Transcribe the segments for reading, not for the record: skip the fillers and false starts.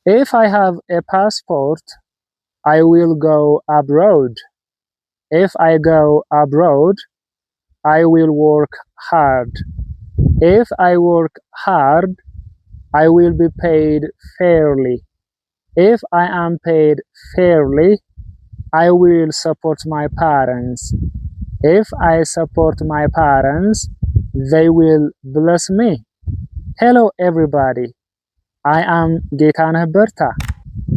If I have a passport, I will go abroad. If I go abroad, I will work hard. If I work hard, I will be paid fairly. If I am paid fairly, I will support my parents. If I support my parents, they will bless me. Hello everybody, I am Gaetana Berta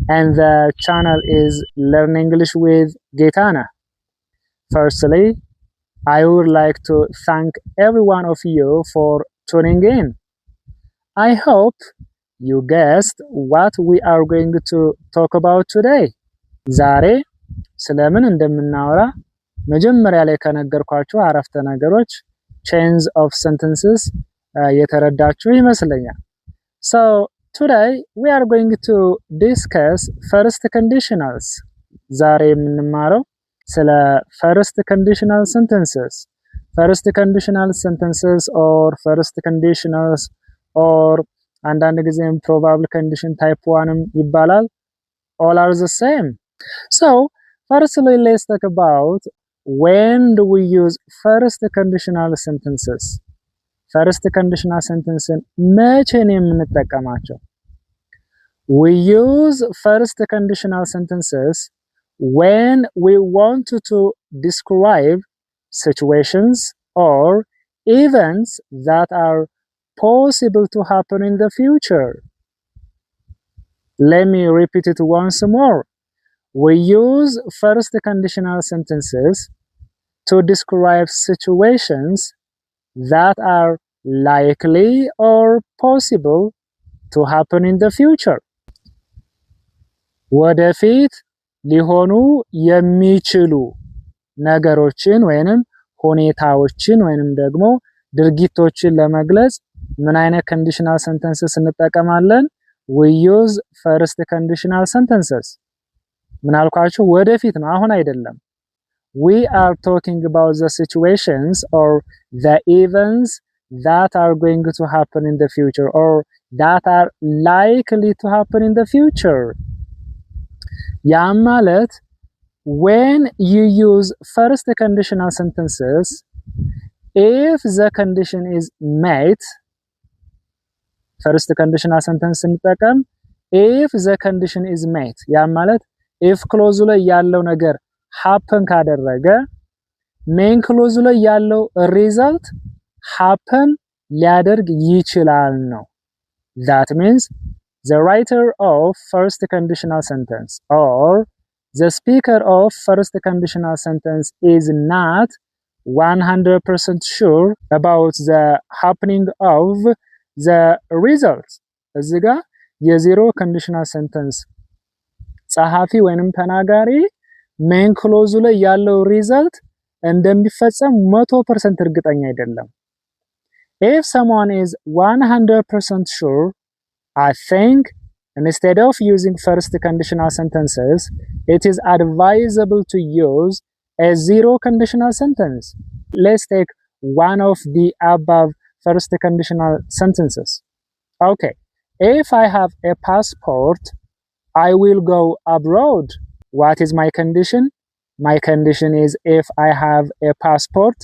and the channel is Learn English with Gaetana. Firstly, I would like to thank every one of you for tuning in. I hope you guessed what we are going to talk about today. ዛሬ ስለምን እንደምናወራ መጀመሪያ ላይ ከነገርኳችሁ አረፍተ ነገሮች chains of sentences የተረዳችሁ ይመስለኛል። So today we are going to discuss first conditionals. ዛሬ የምንማረው ስለ first conditional sentences. First conditional sentences or first conditionals or አንዳንድ ጊዜም probable condition type 1 ይባላል. All are the same. So firstly, let's talk about when do we use first conditional sentences. First conditional sentences መቼ ነው የምንጠቀማቸው? We use first conditional sentences when we want to describe situations or events that are possible to happen in the future. Let me repeat it once more. We use first conditional sentences to describe situations that are likely or possible to happen in the future. ወደፊት ሊሆኑ የሚችሉ ነገሮችን ወይንም ሁኔታዎችን ወይንም ደግሞ ድርጊቶችን ለመግለጽ ምን አይነት conditional sentences እንጠቀማለን? We use first conditional sentences. ምን አልኳችሁ? ወደፊት ነው፣ አሁን አይደለም። We are talking about the situations or the events that are going to happen in the future or that are likely to happen in the future. ያ ማለት when you use first conditional sentences, if the condition is met, first conditional sentence እንጠቀም if the condition is met ያ ማለት if clause ላይ ያለው ነገር happen ካደረገ main clause ላይ ያለው result happen ሊያደርግ ይችላል ነው. That means the writer of first conditional sentence or the speaker of first conditional sentence is not 100% sure about the happening of the results. እዚህ ጋር የዜሮ conditional sentence ጸሐፊ ወይንም ተናጋሪ main clause ላይ ያለው result እንደሚፈጸም 100% እርግጠኛ አይደለም. If someone is 100% sure, I think instead of using first conditional sentences, it is advisable to use a zero conditional sentence. Let's take one of the above first conditional sentences. Okay, if I have a passport, I will go abroad. What is my condition? My condition is if I have a passport.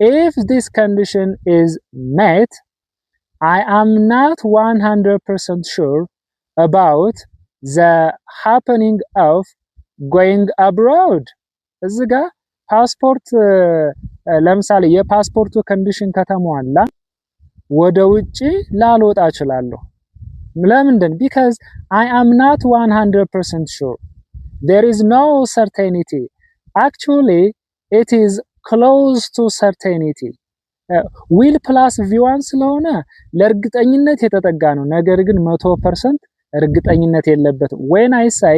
If this condition is met, I am not 100% sure about the happening of going abroad. እዚህ ጋር ፓስፖርት ለምሳሌ የፓስፖርቱ ኮንዲሽን ከተሟላ ወደ ውጪ ላልወጣ እችላለሁ። ለምንድን? Because I am not 100% sure. There is no certainty. Actually, it is close to certainty. will plus v1 ስለሆነ ለእርግጠኝነት የተጠጋ ነው። ነገር ግን 100% እርግጠኝነት የለበትም። When I say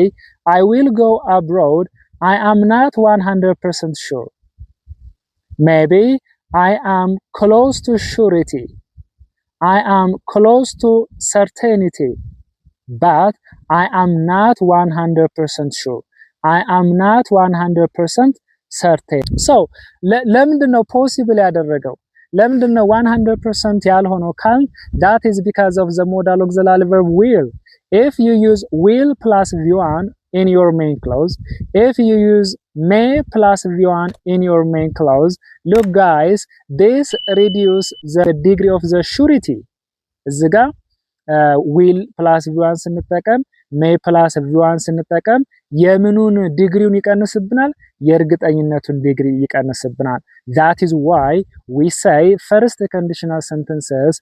I will go abroad, I am not 100% sure. Maybe I am close to surety. I am close to certainty, but I am not 100% sure. I am not 100% certain. So ለምንድነው possible ያደረገው? ለምንድነው 100% ያልሆነው ካል? That is because of the modal auxiliary verb will. if you use will plus V1 in your main clause, if you use may plus V1 in your main clause, look guys, this reduce the degree of the surety. እዚህ ጋር will plus V1 ስንጠቀም may plus V1 ስንጠቀም የምኑን ዲግሪውን ይቀንስብናል? የእርግጠኝነቱን ዲግሪ ይቀንስብናል። That is why we say first conditional sentences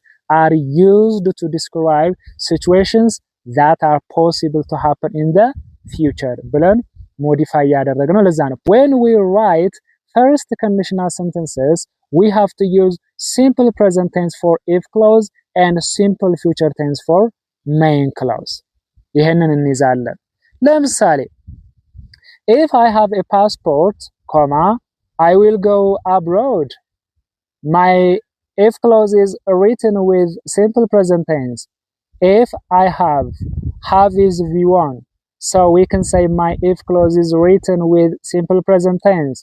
are used to describe situations that are possible to happen in the future ብለን ሞዲፋይ ያደረግነው ለዛ ነው። When we write first conditional sentences, we have to use simple present tense for if clause and simple future tense for main clause. ይሄንን እንይዛለን። ለምሳሌ if I have a passport, comma, I will go abroad. My if clause is written with simple present tense. If I have is V1. So we can say my if clause is written with simple present tense.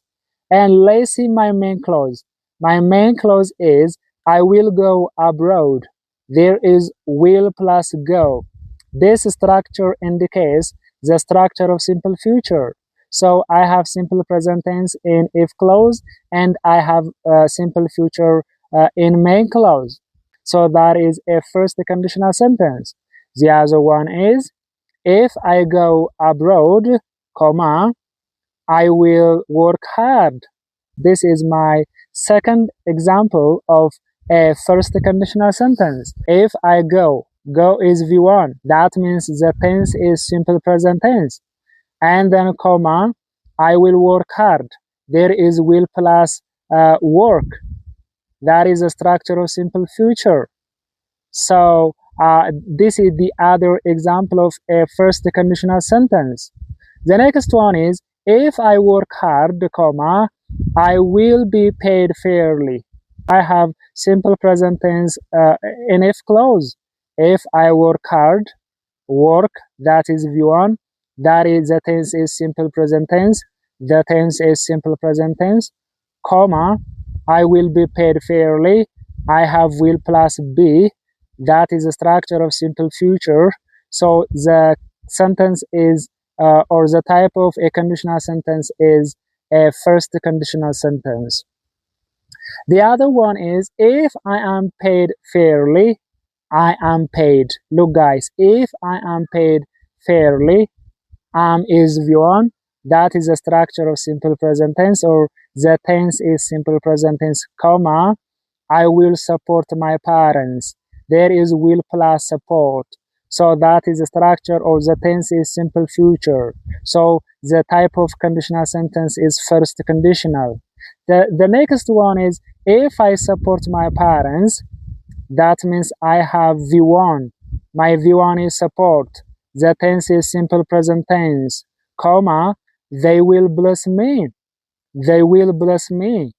And let's see my main clause. My main clause is I will go abroad. There is will plus go. This structure indicates the structure of simple future. So I have simple present tense in if clause and I have simple future in main clause. So that is a first conditional sentence. The other one is if I go abroad, comma, I will work hard. This is my second example of a first conditional sentence. If I go is V1. That means the tense is simple present tense. And then comma, I will work hard. There is will plus work. That is a structure of simple future. So this is the other example of a first conditional sentence. The next one is if I work hard, comma, I will be paid fairly. I have simple present tense in if clause. If I work hard, work, that is V1. That is the tense is simple present tense. The tense is simple present tense. Comma, I will be paid fairly. I have will plus be. That is the structure of simple future. So the sentence is or the type of a conditional sentence is a first conditional sentence. The other one is if I am paid fairly, I am paid. Look guys, if I am paid fairly, is V1. That is the structure of simple present tense, or the tense is simple present tense, comma, I will support my parents. There is will plus support. So that is the structure, or the tense is simple future. So the type of conditional sentence is first conditional. The next one is if I support my parents, that means I have V1. My V1 is support. The tense is simple present tense, comma, they will bless me. They will bless me.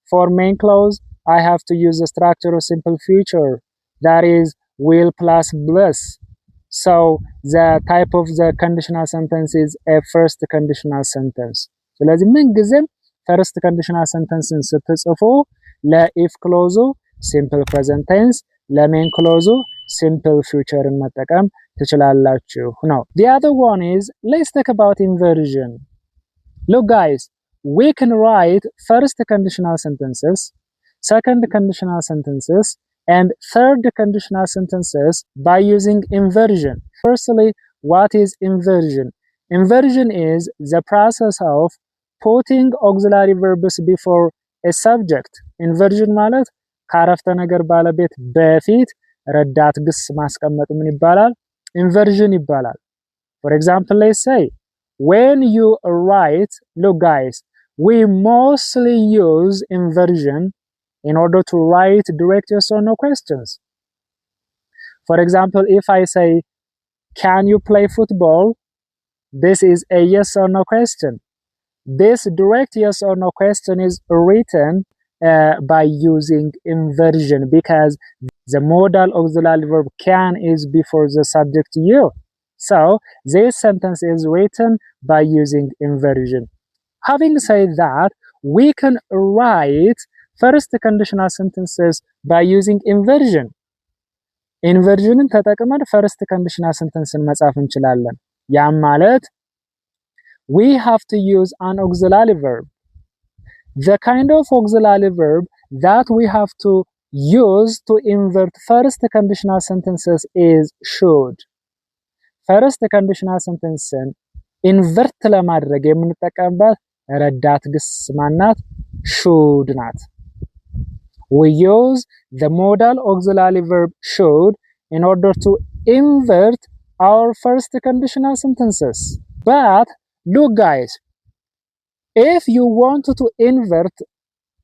For main clause, I have to use the structure of simple future. That is will plus bless. So the type of the conditional sentence is a first conditional sentence. ስለዚህ ምን ጊዜም first conditional sentence ስትጽፉ ለኢፍ ክሎዙ simple present tense, ለሜን ክሎዙ simple future መጠቀም ትችላላችሁ ነው። The other one is let's talk about inversion. Look guys, we can write first conditional sentences, second conditional sentences, and third conditional sentences by using inversion. Firstly, what is inversion? Inversion is the process of putting auxiliary verbs before a subject. Inversion ማለት ከአረፍተ ነገር ባለቤት በፊት ረዳት ግስ ማስቀመጥ ምን ይባላል? Inversion ይባላል. For example, let's say when you write, look guys, we mostly use inversion in order to write direct yes or no questions. For example, if I say, can you play football? This is a yes or no question. This direct yes or no question is written by using inversion because the modal auxiliary verb can is before the subject you. So this sentence is written by using inversion. Having said that, we can write first conditional sentences by using inversion. ኢንቨርዥንን ተጠቅመን ፈርስት ኮንዲሽናል ሰንተንስን መጻፍ እንችላለን። ያም ማለት we have to use an auxiliary verb. The kind of auxiliary verb that we have to use to invert first conditional sentences is should. First conditional sentenceን ኢንቨርት ለማድረግ የምንጠቀምባት ረዳት ግስ ማናት? should ናት። We use the modal auxiliary verb should in order to invert our first conditional sentences. But look guys, if you want to invert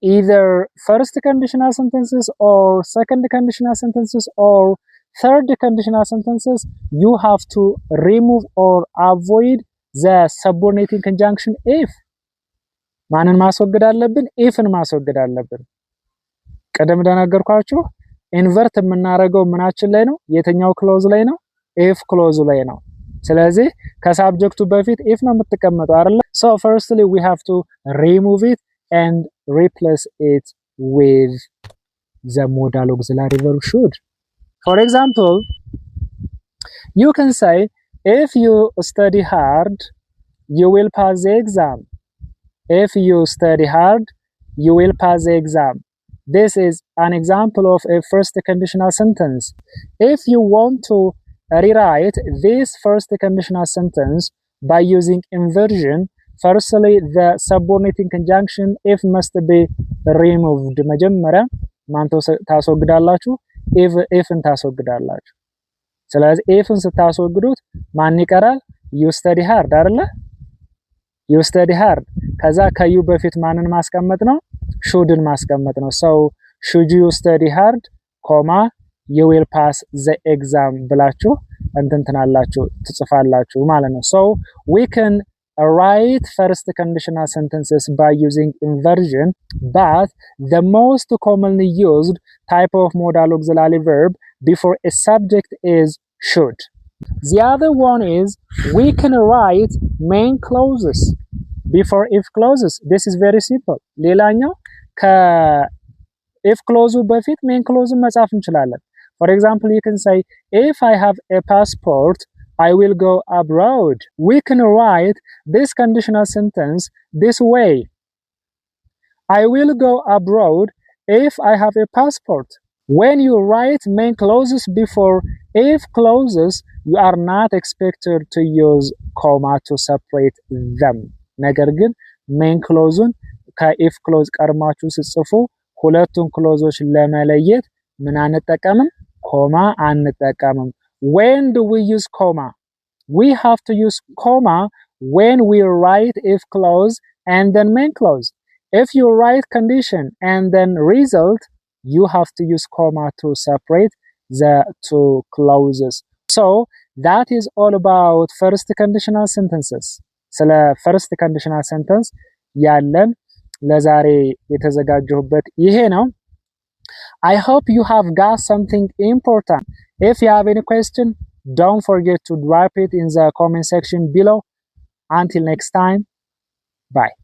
either first conditional sentences or second conditional sentences or third conditional sentences, you have to remove or avoid the subordinating conjunction if. ማንን ማስወገድ አለብን? ifን ማስወገድ አለብን። ቀደም እንደነገርኳችሁ ኢንቨርት የምናደርገው ምናችን ላይ ነው? የትኛው ክሎዝ ላይ ነው? if ክሎዝ ላይ ነው። ስለዚህ ከሳብጀክቱ በፊት if ነው የምትቀመጠው አይደል? So firstly we have to remove it and replace it with the modal auxiliary verb should. For example, you can say if you study hard you will pass the exam. If you study hard you will pass the exam. This is an example of a first conditional sentence. If you want to rewrite this first conditional sentence by using inversion, firstly the subordinating conjunction if must be removed. መጀመሪያ ማን ታስወግዳላችሁ? ifን ታስወግዳላችሁ። ስለዚህ ifን ስታስወግዱት ማን ይቀራል? you study hard አይደለ? you study hard ከዛ ከዩ በፊት ማንን ማስቀመጥ ነው? shouldን ማስቀመጥ ነው። so should you study hard, you will pass the exam ብላችሁ እንትንትናላችሁ ትጽፋላችሁ ማለት ነው። so we can write first conditional sentences by using inversion, but the most commonly used type of modal auxiliary verb before a subject is should. The other one is we can write main clauses before if clauses. This is very simple. ሌላኛው if clause በፊት main clause መጻፍ እንችላለን። For example, you can say if I have a passport I will go abroad. We can write this conditional sentence this way. I will go abroad if I have a passport. When you write main clauses before if clauses, you are not expected to use comma to separate them. ነገር ግን main clauseን ከif clause ቀርማችሁ ስትጽፉ ሁለቱን ክሎዞች ለመለየት ምን አንጠቀምም? ኮማ አንጠቀምም። When do we use comma? We have to use comma when we write if clause and then main clause. If you write condition and then result, you have to use comma to separate the two clauses. So that is all about first conditional sentences. ስለ first conditional sentence ያለን ለዛሬ የተዘጋጀሁበት ይሄ ነው። I hope you have got something important. If you have any question, don't forget to drop it in the comment section below. Until next time, bye.